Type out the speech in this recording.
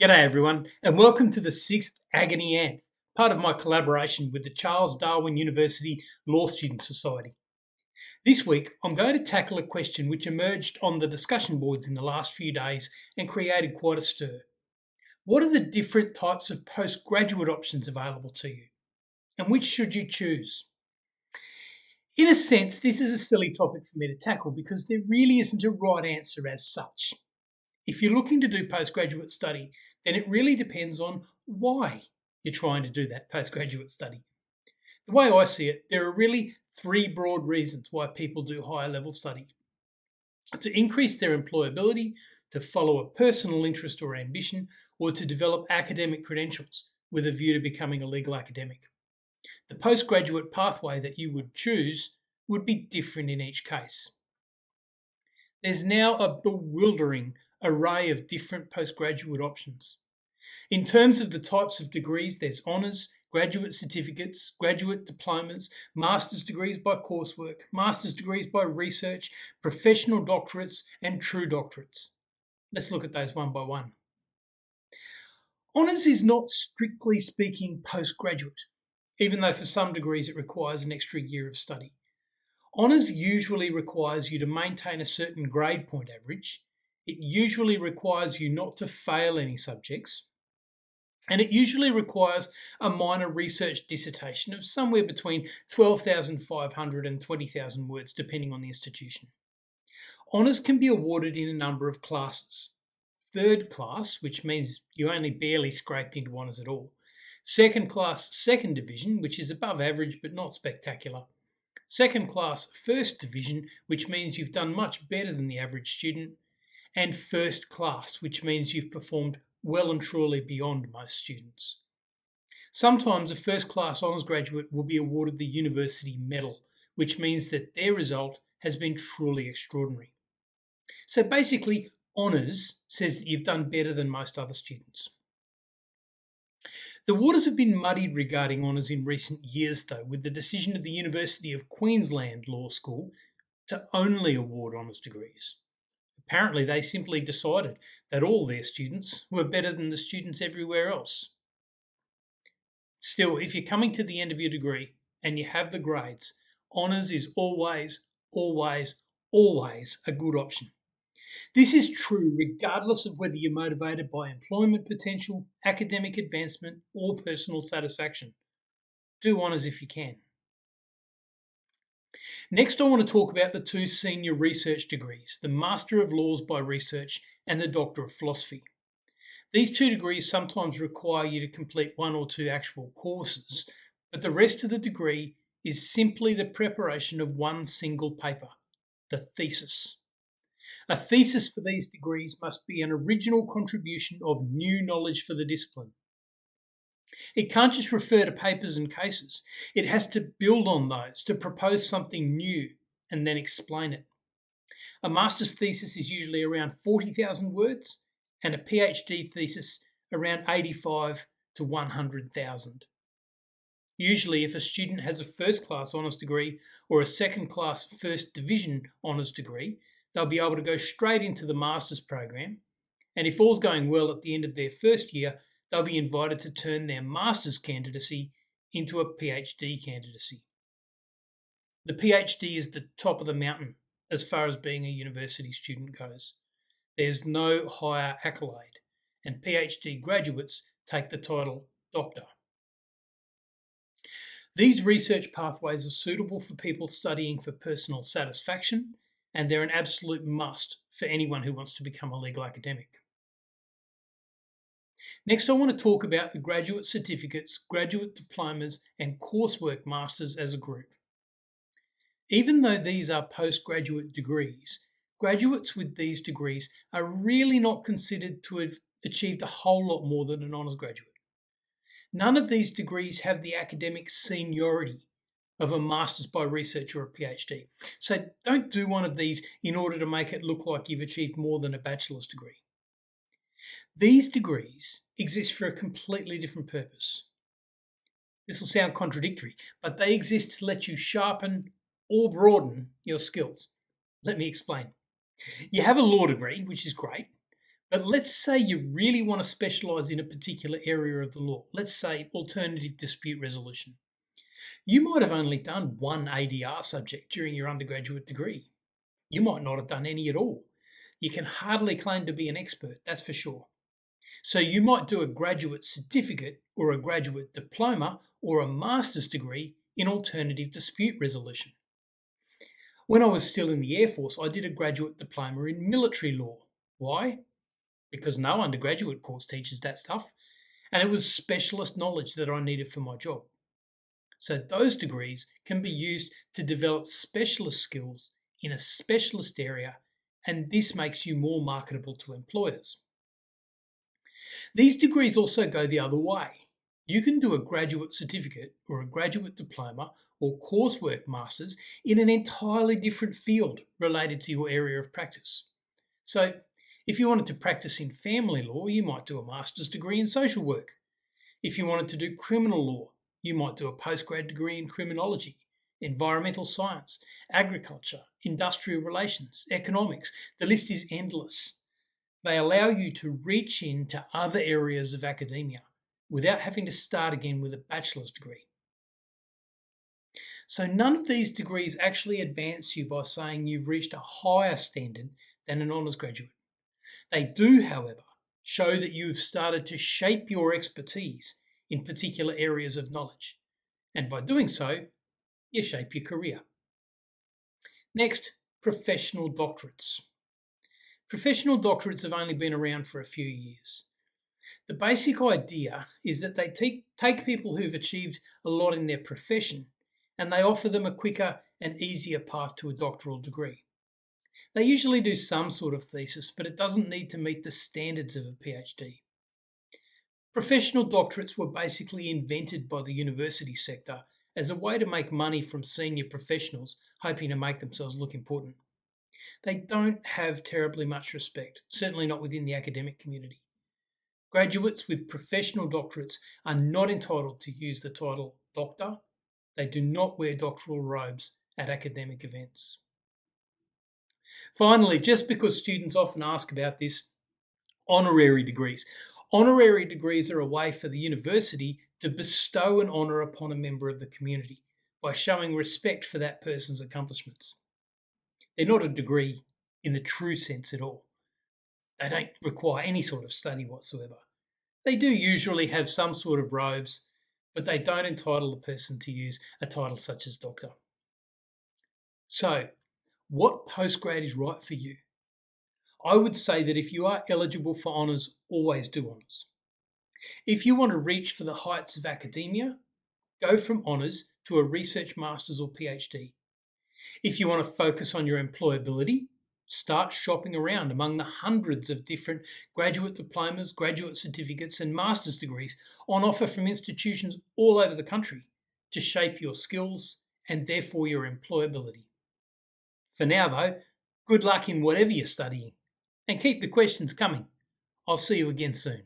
G'day everyone, and welcome to the 6th Agony Anth, part of my collaboration with the Charles Darwin University Law Student Society. This week, I'm going to tackle a question which emerged on the discussion boards in the last few days and created quite a stir. What are the different types of postgraduate options available to you? And which should you choose? In a sense, this is a silly topic for me to tackle because there really isn't a right answer as such. If you're looking to do postgraduate study, then it really depends on why you're trying to do that postgraduate study. The way I see it, there are really three broad reasons why people do higher level study: to increase their employability, to follow a personal interest or ambition, or to develop academic credentials with a view to becoming a legal academic. The postgraduate pathway that you would choose would be different in each case. There's now a bewildering array of different postgraduate options. In terms of the types of degrees, there's honours, graduate certificates, graduate diplomas, master's degrees by coursework, master's degrees by research, professional doctorates, and true doctorates. Let's look at those one by one. Honours is not strictly speaking postgraduate, even though for some degrees it requires an extra year of study. Honours usually requires you to maintain a certain grade point average. It usually requires you not to fail any subjects. And it usually requires a minor research dissertation of somewhere between 12,500 and 20,000 words, depending on the institution. Honours can be awarded in a number of classes. Third class, which means you only barely scraped into honours at all. Second class, second division, which is above average but not spectacular. Second class, first division, which means you've done much better than the average student. And first class, which means you've performed well and truly beyond most students. Sometimes a first class honours graduate will be awarded the University Medal, which means that their result has been truly extraordinary. So basically, honours says that you've done better than most other students. The waters have been muddied regarding honours in recent years, though, with the decision of the University of Queensland Law School to only award honours degrees. Apparently, they simply decided that all their students were better than the students everywhere else. Still, if you're coming to the end of your degree and you have the grades, honours is always a good option. This is true regardless of whether you're motivated by employment potential, academic advancement, or personal satisfaction. Do honours if you can. Next, I want to talk about the two senior research degrees, the Master of Laws by Research and the Doctor of Philosophy. These two degrees sometimes require you to complete one or two actual courses, but the rest of the degree is simply the preparation of one single paper, the thesis. A thesis for these degrees must be an original contribution of new knowledge for the discipline. It can't just refer to papers and cases. It has to build on those, to propose something new and then explain it. A master's thesis is usually around 40,000 words and a PhD thesis around 85 to 100,000. Usually, if a student has a first-class honours degree or a second-class first division honours degree, they'll be able to go straight into the master's program, and if all's going well at the end of their first year, they'll be invited to turn their master's candidacy into a PhD candidacy. The PhD is the top of the mountain as far as being a university student goes. There's no higher accolade, and PhD graduates take the title Doctor. These research pathways are suitable for people studying for personal satisfaction, and they're an absolute must for anyone who wants to become a legal academic. Next, I want to talk about the graduate certificates, graduate diplomas, and coursework masters as a group. Even though these are postgraduate degrees, graduates with these degrees are really not considered to have achieved a whole lot more than an honours graduate. None of these degrees have the academic seniority of a master's by research or a PhD. So don't do one of these in order to make it look like you've achieved more than a bachelor's degree. These degrees exist for a completely different purpose. This will sound contradictory, but they exist to let you sharpen or broaden your skills. Let me explain. You have a law degree, which is great, But let's say you really want to specialise in a particular area of the law. Let's say alternative dispute resolution. You might have only done one ADR subject during your undergraduate degree. You might not have done any at all. You can hardly claim to be an expert, that's for sure. So you might do a graduate certificate or a graduate diploma or a master's degree in alternative dispute resolution. When I was still in the Air Force, I did a graduate diploma in military law. Why? Because no undergraduate course teaches that stuff, and it was specialist knowledge that I needed for my job. So those degrees can be used to develop specialist skills in a specialist area, and this makes you more marketable to employers. These degrees also go the other way. You can do a graduate certificate or a graduate diploma or coursework masters in an entirely different field related to your area of practice. So if you wanted to practice in family law, you might do a master's degree in social work. If you wanted to do criminal law, you might do a postgrad degree in criminology, environmental science, agriculture, industrial relations, economics. The list is endless. They allow you to reach into other areas of academia without having to start again with a bachelor's degree. So none of these degrees actually advance you by saying you've reached a higher standard than an honours graduate. They do, however, show that you've started to shape your expertise in particular areas of knowledge, and by doing so, you shape your career. Next, professional doctorates. Professional doctorates have only been around for a few years. The basic idea is that they take people who've achieved a lot in their profession and they offer them a quicker and easier path to a doctoral degree. They usually do some sort of thesis, but it doesn't need to meet the standards of a PhD. Professional doctorates were basically invented by the university sector as a way to make money from senior professionals hoping to make themselves look important. They don't have terribly much respect, certainly not within the academic community. Graduates with professional doctorates are not entitled to use the title doctor. They do not wear doctoral robes at academic events. Finally, just because students often ask about this, honorary degrees. Honorary degrees are a way for the university to bestow an honour upon a member of the community by showing respect for that person's accomplishments. They're not a degree in the true sense at all. They don't require any sort of study whatsoever. They do usually have some sort of robes, but they don't entitle the person to use a title such as doctor. So, what postgrad is right for you? I would say that if you are eligible for honours, always do honours. If you want to reach for the heights of academia, go from honours to a research master's or PhD. If you want to focus on your employability, start shopping around among the hundreds of different graduate diplomas, graduate certificates, and master's degrees on offer from institutions all over the country to shape your skills and therefore your employability. For now, though, good luck in whatever you're studying, and keep the questions coming. I'll see you again soon.